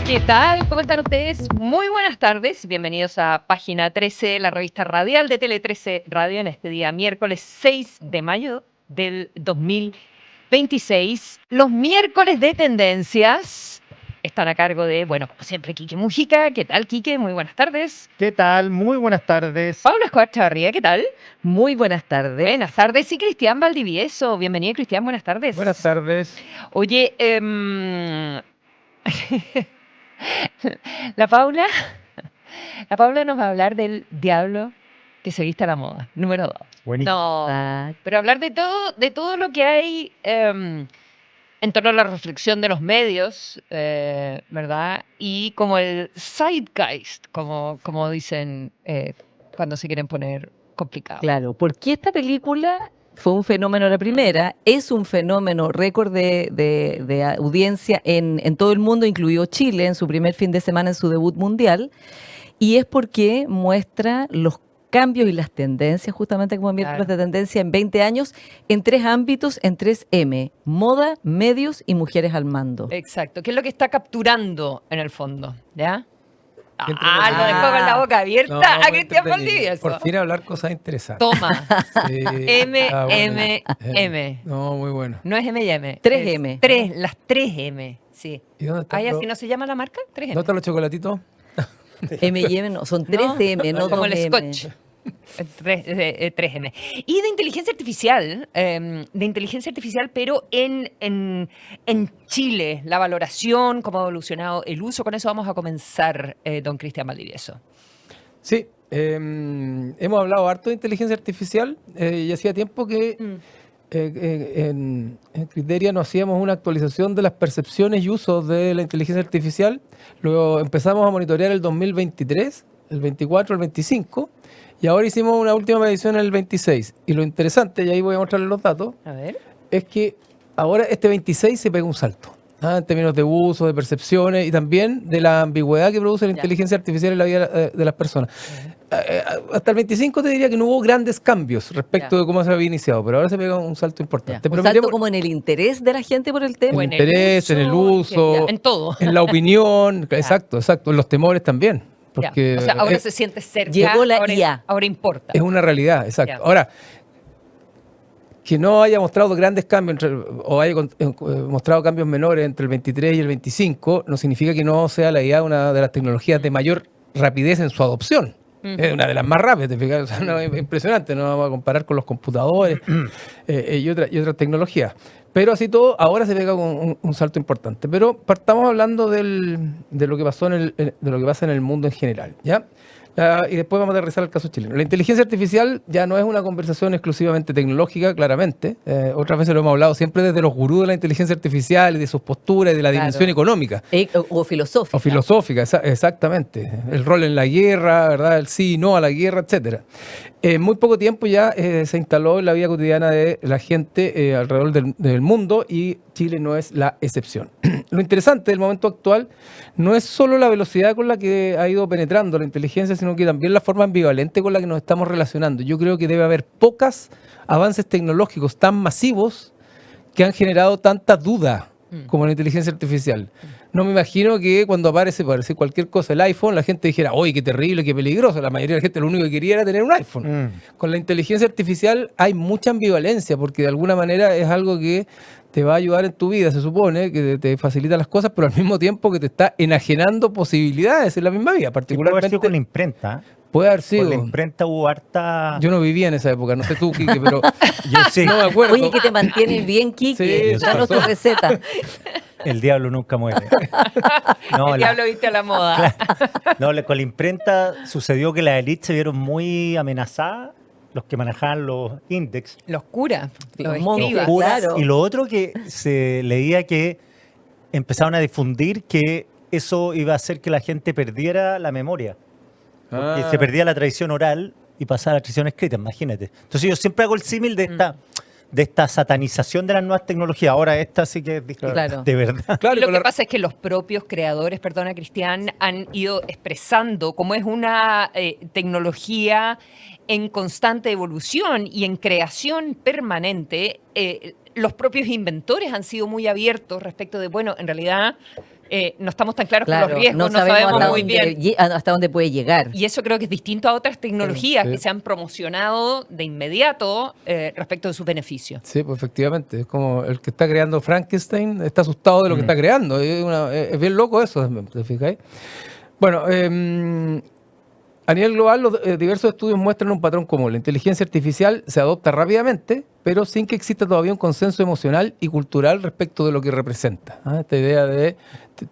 ¿Qué tal? ¿Cómo están ustedes? Muy buenas tardes. Bienvenidos a Página 13, la revista radial de Tele 13 Radio, en este día miércoles 6 de mayo del 2026. Los miércoles de tendencias están a cargo de, bueno, como siempre, Quique Mujica. ¿Qué tal, Quique? Muy buenas tardes. ¿Qué tal? Muy buenas tardes. Pablo Escobar Chavarría, ¿qué tal? Muy buenas tardes. Buenas tardes. Y Cristian Valdivieso. Bienvenido, Cristian. Buenas tardes. Buenas tardes. Oye, la Paula nos va a hablar del diablo que se viste a la moda, número 2. Buenísimo. No, pero hablar de todo lo que hay en torno a la reflexión de los medios, ¿verdad? Y como el zeitgeist, como dicen cuando se quieren poner complicados. Claro, porque esta película fue un fenómeno la primera, es un fenómeno récord de audiencia en todo el mundo, incluido Chile, en su primer fin de semana, en su debut mundial, y es porque muestra los cambios y las tendencias, justamente como miércoles de tendencia en 20 años, en 3 ámbitos, en 3M: moda, medios y mujeres al mando. Exacto, ¿qué es lo que está capturando en el fondo? ¿Ya? Lo Entretenido. dejó con la boca abierta No, a muy Cristian entretenido. Valdivieso. Por fin hablar cosas interesantes. Toma. Sí. M, Ah, bueno. M, M. No, muy bueno. No es M&M. 3M. Las 3M, sí. ¿Y dónde están ¿Ay, los, así no se llama la marca? 3M. ¿dónde están los chocolatitos? M&M no, son 3M, no como el 2M. Scotch. 3M. Y de inteligencia artificial, pero en Chile, la valoración, cómo ha evolucionado el uso. Con eso vamos a comenzar, don Cristian Valdivieso. Sí. Hemos hablado harto de inteligencia artificial y hacía tiempo que en Criteria nos hacíamos una actualización de las percepciones y usos de la inteligencia artificial. Luego empezamos a monitorear el 2023, el 24, el 25, y ahora hicimos una última medición en el 26. Y lo interesante, y ahí voy a mostrarles los datos, A ver. es que ahora este 26 se pega un salto, en términos de uso, de percepciones y también de la ambigüedad que produce la inteligencia artificial en la vida de las personas. Hasta el 25 te diría que no hubo grandes cambios respecto de cómo se había iniciado, pero ahora se pega un salto importante. Un salto como en el interés de la gente por el tema. En el interés, en el uso, en todo. en la opinión, exacto, en los temores también. Porque O sea, ahora se siente cerca. Llegó la ahora, IA. Ahora importa. es una realidad, exacto. Ya. Ahora, que no haya mostrado grandes cambios o haya mostrado cambios menores entre el 23 y el 25, no significa que no sea la IA una de las tecnologías de mayor rapidez en su adopción. Es una de las más rápidas, ¿te fijas? O sea, no, es impresionante, no vamos a comparar con los computadores y otras tecnologías. Pero así todo, ahora se pega con un salto importante. Pero partamos hablando de lo que pasó de lo que pasa en el mundo en general, ¿ya? Y después vamos a aterrizar al caso chileno. La inteligencia artificial ya no es una conversación exclusivamente tecnológica, claramente. Otras veces lo hemos hablado siempre desde los gurús de la inteligencia artificial y de sus posturas y de la dimensión económica. O filosófica. O filosófica, exactamente. El rol en la guerra, ¿verdad? El sí y no a la guerra, etcétera. En muy poco tiempo ya se instaló en la vida cotidiana de la gente alrededor del mundo, y Chile no es la excepción. Lo interesante del momento actual no es solo la velocidad con la que ha ido penetrando la inteligencia, sino que también la forma ambivalente con la que nos estamos relacionando. Yo creo que debe haber pocos avances tecnológicos tan masivos que han generado tanta duda como la inteligencia artificial. No me imagino que cuando aparece cualquier cosa, el iPhone, la gente dijera, ¡oye, qué terrible, qué peligroso! La mayoría de la gente lo único que quería era tener un iPhone. Con la inteligencia artificial hay mucha ambivalencia, porque de alguna manera es algo que te va a ayudar en tu vida, se supone, que te facilita las cosas, pero al mismo tiempo que te está enajenando posibilidades en la misma vida, particularmente. Puede haber sido con la imprenta. Puede haber sido. Con la imprenta hubo harta... Yo no vivía en esa época, no sé tú, Quique, pero Yo sí. no me acuerdo. Oye, que te mantienes bien, Quique. Sí, Danos tu receta. El diablo nunca muere. No, El diablo viste a la moda. No, con la imprenta sucedió que las élites se vieron muy amenazadas, los que manejaban los índices. Los curas, los Los monjes, escribas. claro. Y lo otro que se leía que empezaron a difundir que eso iba a hacer que la gente perdiera la memoria. Porque se perdía la tradición oral y pasaba a la tradición escrita, imagínate. Entonces yo siempre hago el símil de esta satanización de las nuevas tecnologías. Ahora esta sí que es distinta, Claro. de verdad. Claro, Lo que pasa es que los propios creadores, perdona Cristian, han ido expresando cómo es una tecnología en constante evolución y en creación permanente. los propios inventores han sido muy abiertos respecto de, bueno, en realidad no estamos tan claros con Claro, los riesgos, no sabemos sabemos hasta muy dónde bien. hasta dónde puede llegar. Y eso creo que es distinto a otras tecnologías Sí. que se han promocionado de inmediato respecto de sus beneficios. Sí, pues efectivamente. Es como el que está creando Frankenstein está asustado de lo que está creando. Es bien loco eso, ¿te fijáis? Bueno, a nivel global, los diversos estudios muestran un patrón común. La inteligencia artificial se adopta rápidamente, pero sin que exista todavía un consenso emocional y cultural respecto de lo que representa. Esta idea de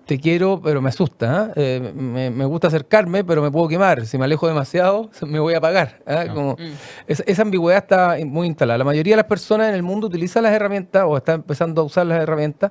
te quiero, pero me asusta. Me gusta acercarme, pero me puedo quemar. Si me alejo demasiado, me voy a apagar. Como esa ambigüedad está muy instalada. La mayoría de las personas en el mundo utiliza las herramientas o está empezando a usar las herramientas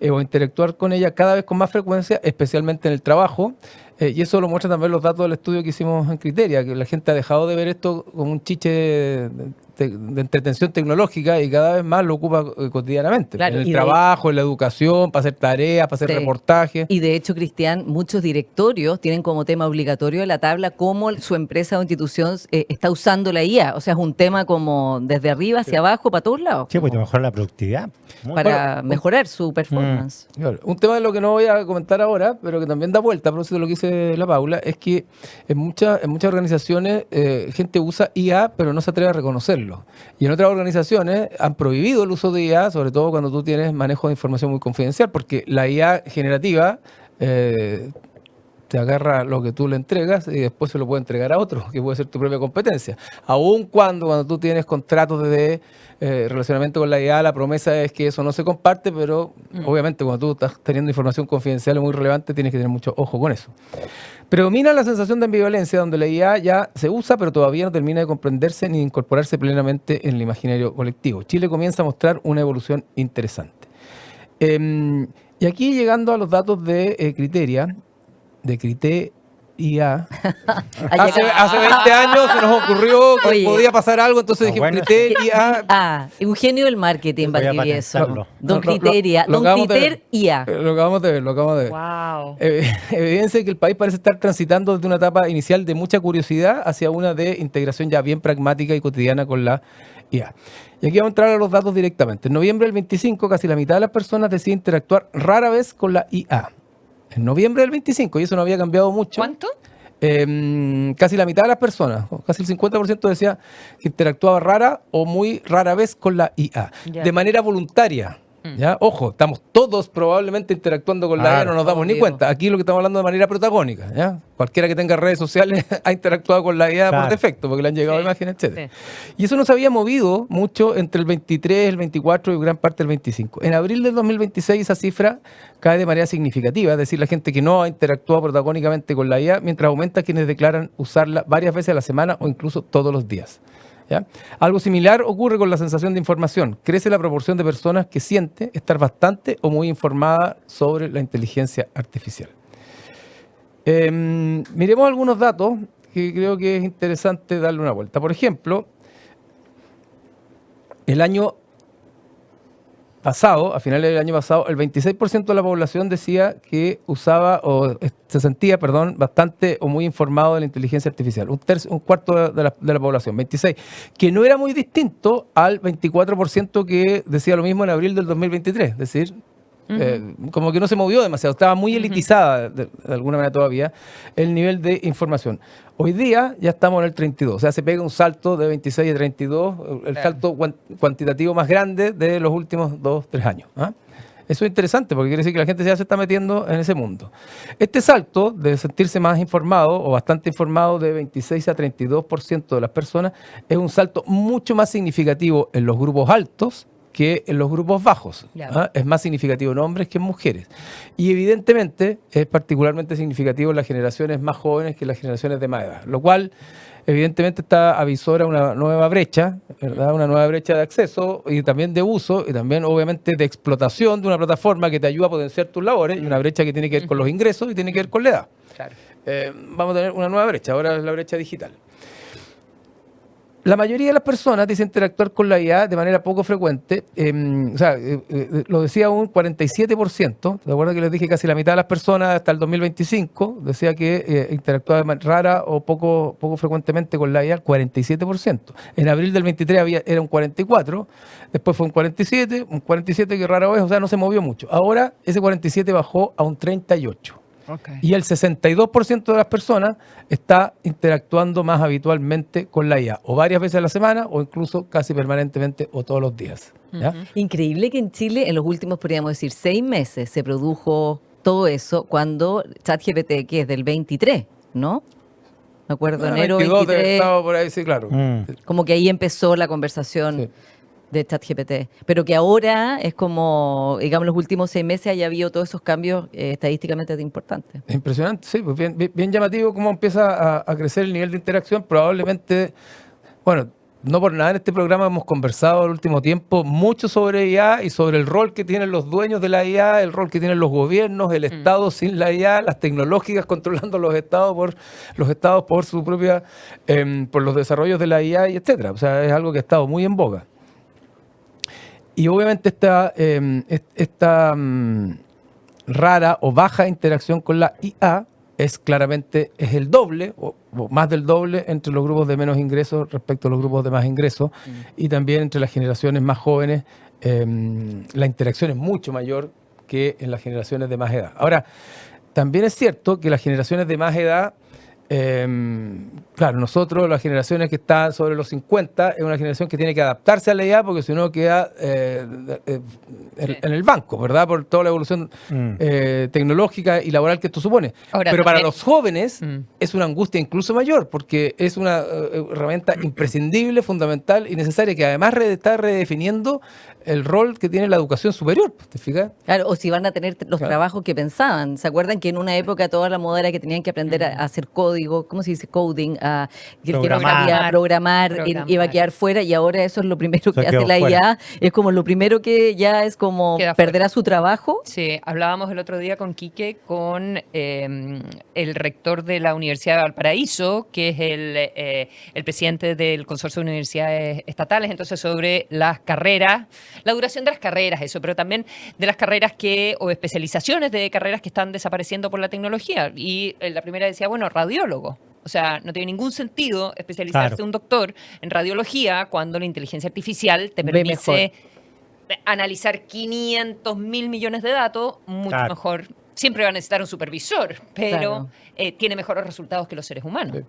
o interactuar con ellas cada vez con más frecuencia, especialmente en el trabajo. Y eso lo muestran también los datos del estudio que hicimos en Criteria, que la gente ha dejado de ver esto como un chiche de entretención tecnológica y cada vez más lo ocupa cotidianamente. Claro, en y el de trabajo, en la educación, para hacer tareas, para hacer Sí. reportajes. Y de hecho, Cristian, muchos directorios tienen como tema obligatorio de la tabla cómo su empresa o institución está usando la IA. O sea, es un tema como desde arriba hacia abajo, para todos lados, Sí, pues te mejora la productividad. Muy para mejorar su performance. Claro. Un tema de lo que no voy a comentar ahora, pero que también da vuelta, a propósito de lo que dice la Paula, es que en muchas organizaciones gente usa IA, pero no se atreve a reconocerlo. Y en otras organizaciones han prohibido el uso de IA, sobre todo cuando tú tienes manejo de información muy confidencial, porque la IA generativa te agarra lo que tú le entregas y después se lo puede entregar a otro, que puede ser tu propia competencia. Aun cuando tú tienes contratos de relacionamiento con la IA, la promesa es que eso no se comparte, pero obviamente cuando tú estás teniendo información confidencial o muy relevante, tienes que tener mucho ojo con eso. Predomina la sensación de ambivalencia, donde la IA ya se usa, pero todavía no termina de comprenderse ni de incorporarse plenamente en el imaginario colectivo. Chile comienza a mostrar una evolución interesante. Y aquí, llegando a los datos de Criteria, de Criteria. Hace 20 años se nos ocurrió que Oye. podía pasar algo, entonces Ah, dijimos bueno. Criteria. Un genio del marketing, Voy a Valdivieso. patentarlo. Don Lo Criteria, Don acabamos de ver. Criter IA. Lo acabamos de ver, lo acabamos de ver. Wow. Evidencia que el país parece estar transitando desde una etapa inicial de mucha curiosidad hacia una de integración ya bien pragmática y cotidiana con la IA. Y aquí vamos a entrar a los datos directamente. En noviembre del 25, casi la mitad de las personas decide interactuar rara vez con la IA. En noviembre del 25, y eso no había cambiado mucho. ¿Cuánto? Casi la mitad de las personas, casi el 50% decía que interactuaba rara o muy rara vez con la IA, Ya. de manera voluntaria. ¿Ya? Ojo, estamos todos probablemente interactuando con la IA, Claro. no nos damos ni Obvio. cuenta. Aquí lo que estamos hablando de manera protagónica. ¿Ya? Cualquiera que tenga redes sociales ha interactuado con la IA por Claro. defecto, porque le han llegado Sí, imágenes, etc. sí. Y eso no se había movido mucho entre el 23, el 24 y gran parte del 25. En abril del 2026 esa cifra cae de manera significativa, es decir, la gente que no ha interactuado protagónicamente con la IA, mientras aumenta quienes declaran usarla varias veces a la semana o incluso todos los días. ¿Ya? Algo similar ocurre con la sensación de información. Crece la proporción de personas que siente estar bastante o muy informada sobre la inteligencia artificial. Miremos algunos datos que creo que es interesante darle una vuelta. Por ejemplo, el año pasado, a finales del año pasado, el 26% de la población decía que usaba o se sentía, bastante o muy informado de la inteligencia artificial. Un cuarto de la población, 26%, que no era muy distinto al 24% que decía lo mismo en abril del 2023. Es decir, como que no se movió demasiado, estaba muy elitizada de alguna manera todavía el nivel de información. Hoy día ya estamos en el 32, o sea, se pega un salto de 26 a 32, el salto cuantitativo más grande de los últimos 2-3 años. Eso es interesante porque quiere decir que la gente ya se está metiendo en ese mundo. Este salto de sentirse más informado o bastante informado de 26 a 32% de las personas es un salto mucho más significativo en los grupos altos que en los grupos bajos. Claro. Es más significativo en hombres que en mujeres. Y evidentemente es particularmente significativo en las generaciones más jóvenes que en las generaciones de más edad, lo cual evidentemente está avisora una nueva brecha, ¿verdad? Una nueva brecha de acceso y también de uso y también obviamente de explotación de una plataforma que te ayuda a potenciar tus labores y una brecha que tiene que ver con los ingresos y tiene que ver con la edad. Mm. Claro. Vamos a tener una nueva brecha, ahora es la brecha digital. La mayoría de las personas dicen interactuar con la IA de manera poco frecuente. Lo decía un 47%. ¿Te acuerdas que les dije casi la mitad de las personas hasta el 2025? Decía que interactuaba de manera rara o poco frecuentemente con la IA, 47%. En abril del 23 era un 44%, después fue un 47% que rara vez, o sea, no se movió mucho. Ahora ese 47% bajó a un 38%. Okay. Y el 62% de las personas está interactuando más habitualmente con la IA, o varias veces a la semana, o incluso casi permanentemente, o todos los días. ¿Ya? Increíble que en Chile en los últimos, podríamos decir, 6 meses se produjo todo eso cuando ChatGPT, que es del 23, ¿no? Me acuerdo, enero 22 23, estado por ahí, sí, claro. como que ahí empezó la conversación. Sí. De ChatGPT, pero que ahora es como, digamos, los últimos 6 meses haya habido todos esos cambios estadísticamente importantes. Impresionante, sí, pues bien llamativo cómo empieza a crecer el nivel de interacción. Probablemente, bueno, no por nada en este programa hemos conversado el último tiempo mucho sobre IA y sobre el rol que tienen los dueños de la IA, el rol que tienen los gobiernos, el Estado sin la IA, las tecnológicas controlando los estados por su propia, por los desarrollos de la IA y etcétera. O sea, es algo que ha estado muy en boga. Y obviamente esta rara o baja interacción con la IA es el doble o más del doble entre los grupos de menos ingresos respecto a los grupos de más ingresos, y también entre las generaciones más jóvenes la interacción es mucho mayor que en las generaciones de más edad. Ahora, también es cierto que las generaciones de más edad, claro, nosotros, las generaciones que están sobre los 50, es una generación que tiene que adaptarse a la IA porque si no queda en el banco, ¿verdad? Por toda la evolución tecnológica y laboral que esto supone. Ahora, pero para también- los jóvenes es una angustia incluso mayor porque es una herramienta imprescindible, fundamental y necesaria que además está redefiniendo el rol que tiene la educación superior, ¿te fijas? Claro, o si van a tener los Claro. trabajos que pensaban. ¿Se acuerdan que en una época toda la moda era que tenían que aprender a hacer código, ¿cómo se dice? Coding, que el que no Programar. sabía programar iba a quedar fuera, y ahora eso es lo primero que hace quedó la fuera. IA, es como lo primero que ya es como Queda perderá su trabajo. Sí, hablábamos el otro día con Quique, con el rector de la Universidad de Valparaíso, que es el presidente del Consorcio de Universidades Estatales, entonces sobre las carreras, la duración de las carreras, eso, pero también de las carreras o especializaciones de carreras que están desapareciendo por la tecnología. Y la primera decía, bueno, radiólogo. O sea, no tiene ningún sentido especializarse Claro. un doctor en radiología cuando la inteligencia artificial te Ve permite analizar 500.000 millones de datos, mucho Claro. mejor. Siempre va a necesitar un supervisor, pero Claro. tiene mejores resultados que los seres humanos. Sí.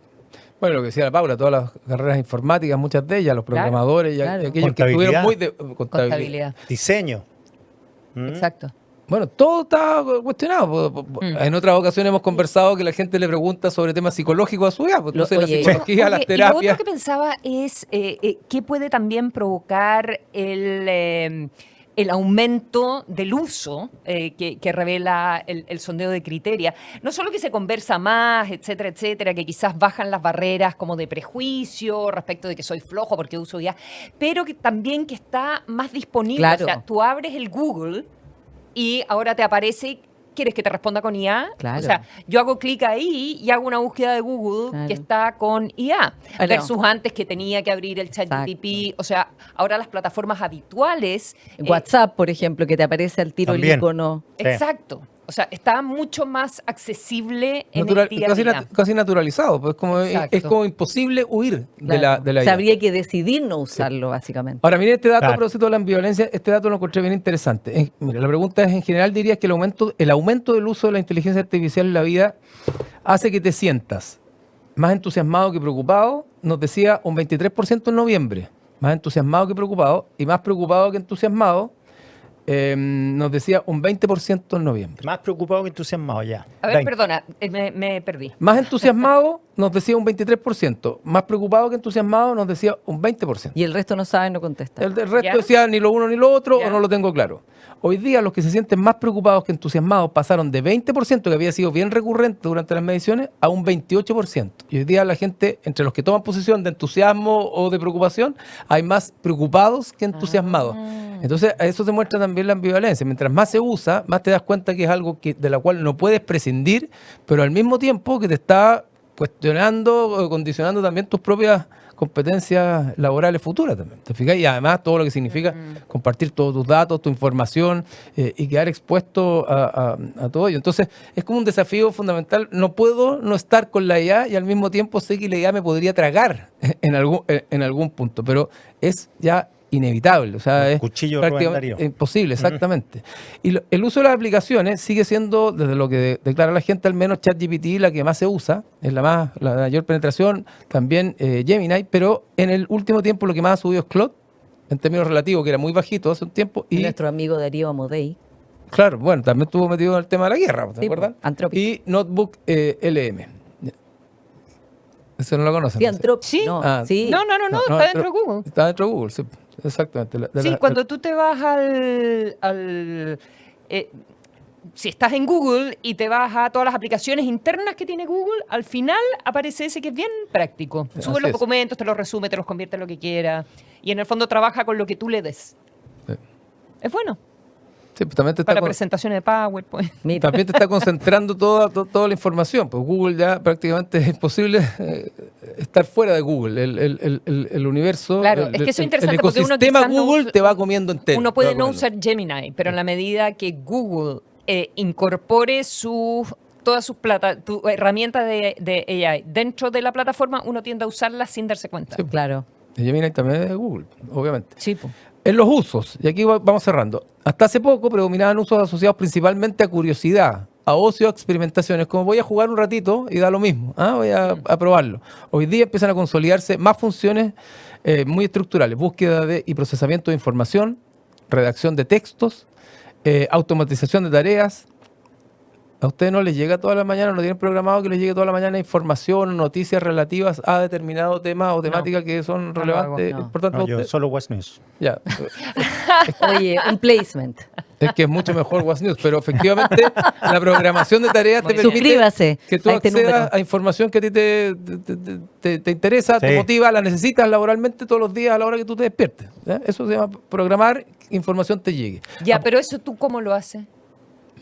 Bueno, lo que decía la Paula, todas las carreras informáticas, muchas de ellas, los programadores y claro. aquellos que estuvieron Contabilidad. muy de Contabilidad. Diseño. Exacto. Bueno, todo está cuestionado. En otras ocasiones hemos conversado que la gente le pregunta sobre temas psicológicos a su hija. Entonces, la Oye, psicología, las Oye, y lo terapias. otro que pensaba es qué puede también provocar el aumento del uso que revela el sondeo de Criteria. No solo que se conversa más, etcétera, etcétera, que quizás bajan las barreras como de prejuicio respecto de que soy flojo porque uso IA, pero que también que está más disponible. Claro. O sea, tú abres el Google y ahora te aparece, ¿quieres que te responda con IA? Claro. O sea, yo hago clic ahí y hago una búsqueda de Google Claro. que está con IA, Claro. versus antes que tenía que abrir el ChatGPT. O sea, ahora las plataformas habituales... WhatsApp, por ejemplo, que te aparece al tiro También. el icono. Sí. Exacto. O sea, está mucho más accesible en el día a casi, día. casi naturalizado. Pues es Exacto. como imposible huir de Claro. la O sea, IA. habría que decidir no usarlo, básicamente. Ahora, miren este dato Claro. a propósito de la ambivalencia, este dato lo encontré bien interesante. Mira, la pregunta es, en general dirías que el aumento del uso de la inteligencia artificial en la vida hace que te sientas más entusiasmado que preocupado, nos decía un 23% en noviembre, más entusiasmado que preocupado, y más preocupado que entusiasmado, nos decía un 20% en noviembre. Más preocupado que entusiasmado ya. A ver, 20. perdona, me perdí. Más entusiasmado nos decía un 23%, más preocupado que entusiasmado nos decía un 20%. Y el resto no sabe, no contesta. El del resto ¿Ya? decía ni lo uno ni lo otro ¿Ya? o no lo tengo claro. Hoy día los que se sienten más preocupados que entusiasmados pasaron de 20%, que había sido bien recurrente durante las mediciones, a un 28%. Y hoy día la gente, entre los que toman posición de entusiasmo o de preocupación, hay más preocupados que entusiasmados. Entonces, a eso se muestra también la ambivalencia. Mientras más se usa, más te das cuenta que es algo de la cual no puedes prescindir, pero al mismo tiempo que te está cuestionando o condicionando también tus propias competencias laborales futuras también. ¿Te fijas? Y además todo lo que significa compartir todos tus datos, tu información y quedar expuesto a todo ello. Entonces, es como un desafío fundamental. No puedo no estar con la IA y al mismo tiempo sé que la IA me podría tragar en algún punto, pero es ya inevitable, o sea, El es cuchillo de Rubén prácticamente Darío. imposible, exactamente. Y el uso de las aplicaciones sigue siendo, desde lo que declara la gente, al menos ChatGPT la que más se usa, es la mayor penetración, también Gemini, pero en el último tiempo lo que más ha subido es Claude, en términos relativos, que era muy bajito hace un tiempo, y Nuestro amigo Darío Amodei. claro, bueno, también estuvo metido en el tema de la guerra, ¿te Sí, acuerdas? Anthropic. Y Notebook LM. Eso no lo conocen. Sí, ¿no? Anthropic. Sí. No, Ah, sí. No, está dentro de Google. Está dentro de Google, sí, exactamente. Sí, cuando tú te vas si estás en Google y te vas a todas las aplicaciones internas que tiene Google, al final aparece ese que es bien práctico. Así Sube los es. documentos, te los resume, te los convierte en lo que quiera. Y en el fondo trabaja con lo que tú le des. Sí. Es bueno Sí, pues también te está para presentaciones de PowerPoint. Mira, también te está concentrando toda la información. Pues Google ya prácticamente es imposible estar fuera de Google. El universo, Claro, es que eso es interesante el porque uno ecosistema quizás no Google usa- te va comiendo entero. Uno te puede va no comiendo. usar Gemini, pero en la medida que Google incorpore todas sus herramientas de AI dentro de la plataforma, uno tiende a usarlas sin darse cuenta. Sí. claro. Y Gemini también es de Google, obviamente. Sí, po. En los usos, y aquí vamos cerrando. Hasta hace poco predominaban usos asociados principalmente a curiosidad, a ocio, a experimentaciones, como voy a jugar un ratito y da lo mismo, voy a probarlo. Hoy día empiezan a consolidarse más funciones muy estructurales, búsqueda y procesamiento de información, redacción de textos, automatización de tareas. ¿A ustedes no les llega toda la mañana, no tienen programado que les llegue toda la mañana información o noticias relativas a determinado tema o temática que son no lo hago, relevantes, no. importantes No, para yo ustedes? solo West News. Ya. Oye, un placement. Es que es mucho mejor What's News, pero efectivamente la programación de tareas te Muy bien. permite Suscríbase que tú a este accedas número. a información que a ti te interesa, te Sí. motiva, la necesitas laboralmente todos los días a la hora que tú te despiertes. ¿Ya? Eso se llama programar, información te llegue. Ya, pero eso tú cómo lo haces?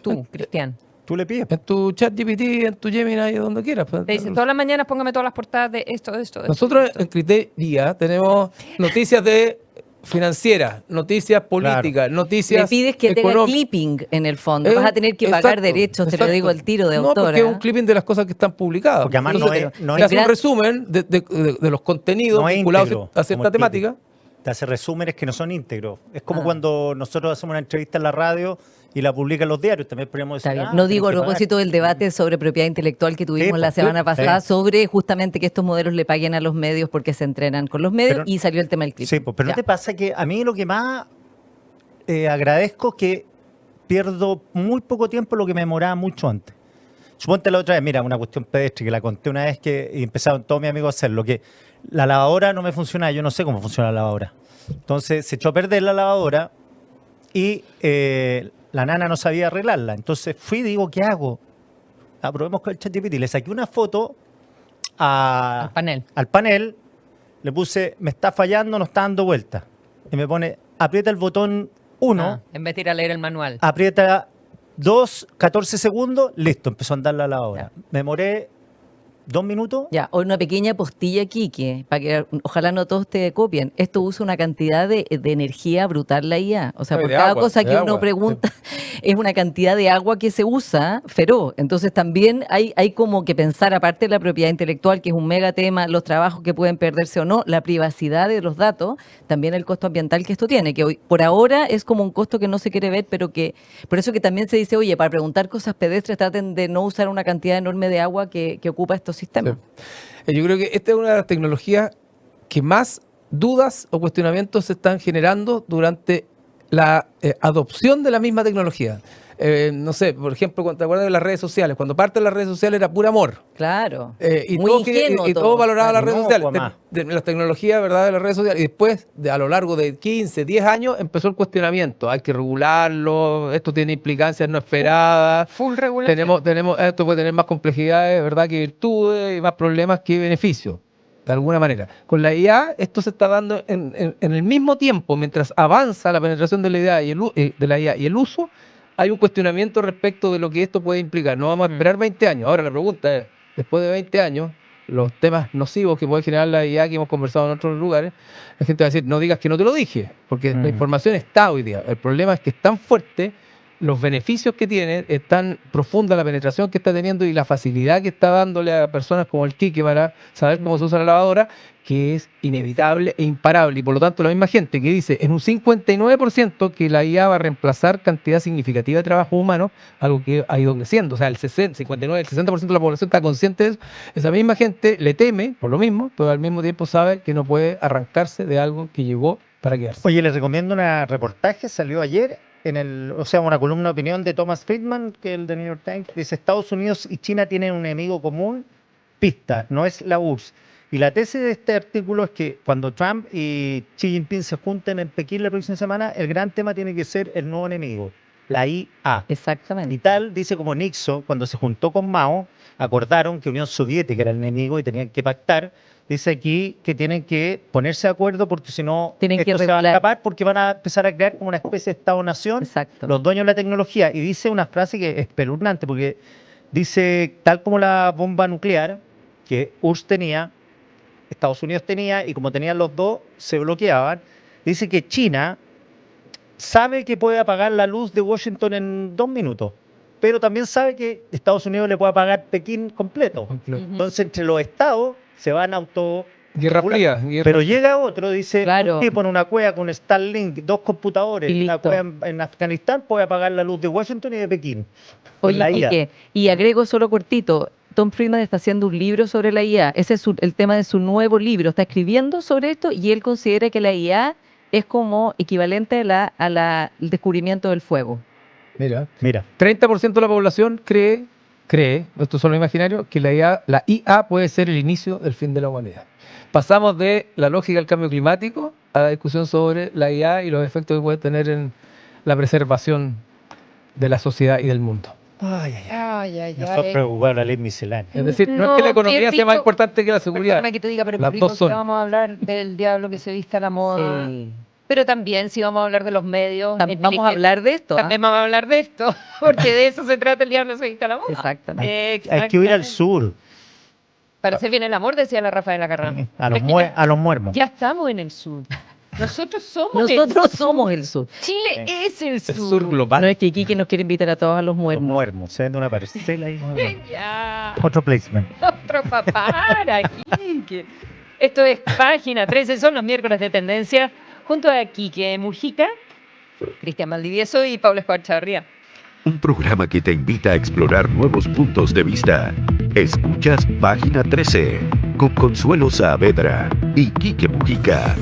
Tú, Cristian. Tú le pides. En tu chat GPT, en tu Gemini, donde quieras. pues. Te dice, todas las mañanas póngame todas las portadas de esto. Nosotros en Criteria tenemos noticias de financieras, noticias políticas, noticias Le pides que te haga económicas. clipping en el fondo. Vas a tener que pagar Exacto, derechos, te lo exacto. digo al tiro de No, autora. porque es un clipping de las cosas que están publicadas. Porque además Entonces, no es- no te es- hace un resumen de los contenidos No es vinculados íntegro, a cierta como el temática. clipping. Te hace resúmenes que no son íntegros. Es como Ah. cuando nosotros hacemos una entrevista en la radio y la publican los diarios. También podríamos Está decir, bien. ah, No tenés digo a que pagar. propósito del debate sobre propiedad intelectual que tuvimos Sí, la pues, semana sí, pasada sí. sobre justamente que estos modelos le paguen a los medios porque se entrenan con los medios Pero- y salió el tema del clip. Sí, pues, pero Ya. ¿no te pasa que a mí lo que más agradezco es que pierdo muy poco tiempo lo que me demoraba mucho antes? Suponte la otra vez, mira, una cuestión pedestre que la conté una vez que y empezaron todos mis amigos a hacerlo, que la lavadora no me funcionaba, yo no sé cómo funciona la lavadora. Entonces se echó a perder la lavadora y la nana no sabía arreglarla. Entonces fui y digo, ¿qué hago? Probemos con el ChatGPT. Le saqué una foto Al panel. al panel, le puse, me está fallando, no está dando vuelta. Y me pone, aprieta el botón 1, En vez de ir a leer el manual. aprieta 2, 14 segundos, listo, empezó a andar la lavadora. Me demoré 2 minutos. Ya, hoy una pequeña postilla aquí, que para que ojalá no todos te copien. Esto usa una cantidad de energía brutal la IA. O sea, No, y por de cada agua, cosa de que uno agua. pregunta, es una cantidad de agua que se usa feroz. Entonces también hay como que pensar, aparte de la propiedad intelectual, que es un mega tema, los trabajos que pueden perderse o no, la privacidad de los datos, también el costo ambiental que esto tiene, que hoy por ahora es como un costo que no se quiere ver, pero que por eso que también se dice, oye, para preguntar cosas pedestres traten de no usar una cantidad enorme de agua que ocupa estos sistemas. Yo creo que esta es una de las tecnologías que más dudas o cuestionamientos se están generando durante la adopción de la misma tecnología. No sé, por ejemplo, cuando te acuerdas de las redes sociales, cuando parte de las redes sociales era puro amor. Claro. Y Muy todo, ingenuo y todo todo. valoraba las redes No, sociales, pues, más. de las tecnologías, ¿verdad?, de las redes sociales. Y después, a lo largo de 15, 10 años, empezó el cuestionamiento. Hay que regularlo, esto tiene implicancias no esperadas. Full regulación. Esto puede tener más complejidades, ¿verdad?, que virtudes y más problemas que beneficios, de alguna manera. Con la IA, esto se está dando en el mismo tiempo, mientras avanza la penetración de la IA de la IA y el uso, hay un cuestionamiento respecto de lo que esto puede implicar. No vamos a esperar 20 años. Ahora la pregunta es, después de 20 años, los temas nocivos que puede generar la IA que hemos conversado en otros lugares, la gente va a decir, no digas que no te lo dije, porque la información está hoy día. El problema es que es tan fuerte, los beneficios que tiene, es tan profunda la penetración que está teniendo y la facilidad que está dándole a personas como el Quique para saber cómo se usa la lavadora, que es inevitable e imparable. Y por lo tanto, la misma gente que dice en un 59% que la IA va a reemplazar cantidad significativa de trabajo humano, algo que ha ido creciendo. O sea, el 59, el 60% de la población está consciente de eso. Esa misma gente le teme por lo mismo, pero al mismo tiempo sabe que no puede arrancarse de algo que llegó para quedarse. Oye, les recomiendo un reportaje, salió ayer, una columna de opinión de Thomas Friedman, que es el de New York Times, dice: Estados Unidos y China tienen un enemigo común, pista, no es la URSS. Y la tesis de este artículo es que cuando Trump y Xi Jinping se junten en Pekín la próxima semana, el gran tema tiene que ser el nuevo enemigo, la IA. Exactamente. Y tal, dice, como Nixon, cuando se juntó con Mao, acordaron que Unión Soviética era el enemigo y tenían que pactar. Dice aquí que tienen que ponerse de acuerdo porque si no, Tienen que esto se va a regular. escapar porque van a empezar a crear como una especie de Estado-nación Exacto. los dueños de la tecnología. Y dice una frase que es espeluznante porque dice, tal como la bomba nuclear que URSS tenía, Estados Unidos tenía, y como tenían los dos, se bloqueaban. Dice que China sabe que puede apagar la luz de Washington en 2 minutos, pero también sabe que Estados Unidos le puede apagar Pekín completo. Entonces, entre los estados se van auto... Guerra fría. Pero llega otro, dice, Claro. un tipo en una cueva con Starlink, 2 computadores, Y una listo. cueva en Afganistán, puede apagar la luz de Washington y de Pekín. Oye, La IA. Quique, y agrego solo cortito, Tom Friedman está haciendo un libro sobre la IA. Ese es el tema de su nuevo libro. Está escribiendo sobre esto y él considera que la IA es como equivalente al descubrimiento del fuego. Mira, Mira, 30% de la población cree, esto es solo imaginario, que la IA puede ser el inicio del fin de la humanidad. Pasamos de la lógica del cambio climático a la discusión sobre la IA y los efectos que puede tener en la preservación de la sociedad y del mundo. Ay, ay, me fue preocupar la ley miscelánea. Es decir, no es No, que la economía sea más Rico, importante que la seguridad. Perdóname que te diga, pero Las Rico, dos son. si vamos a hablar del diablo que se viste a la moda. Sí. Pero también si vamos a hablar de los medios. Vamos a hablar de esto. ¿ah? También vamos a hablar de esto, porque de eso se trata el diablo se viste a la moda. Exactamente. Hay que huir al sur, Para hacer bien el amor, decía la Rafaela Carrano. a los muermos. Ya estamos en el sur. Nosotros somos Nosotros somos el sur. Chile es el El sur. sur global. No es que Quique nos quiere invitar a todos a los Los muertos. muermos, se vende una parcela ahí. Ya, Otro placement. otro papá, Quique. Esto es Página 13, son los miércoles de tendencia, junto a Quique Mujica, Cristian Valdivieso y Pablo Escobar Chavarría. Un programa que te invita a explorar nuevos puntos de vista. Escuchas Página 13 con Consuelo Saavedra y Quique Mujica.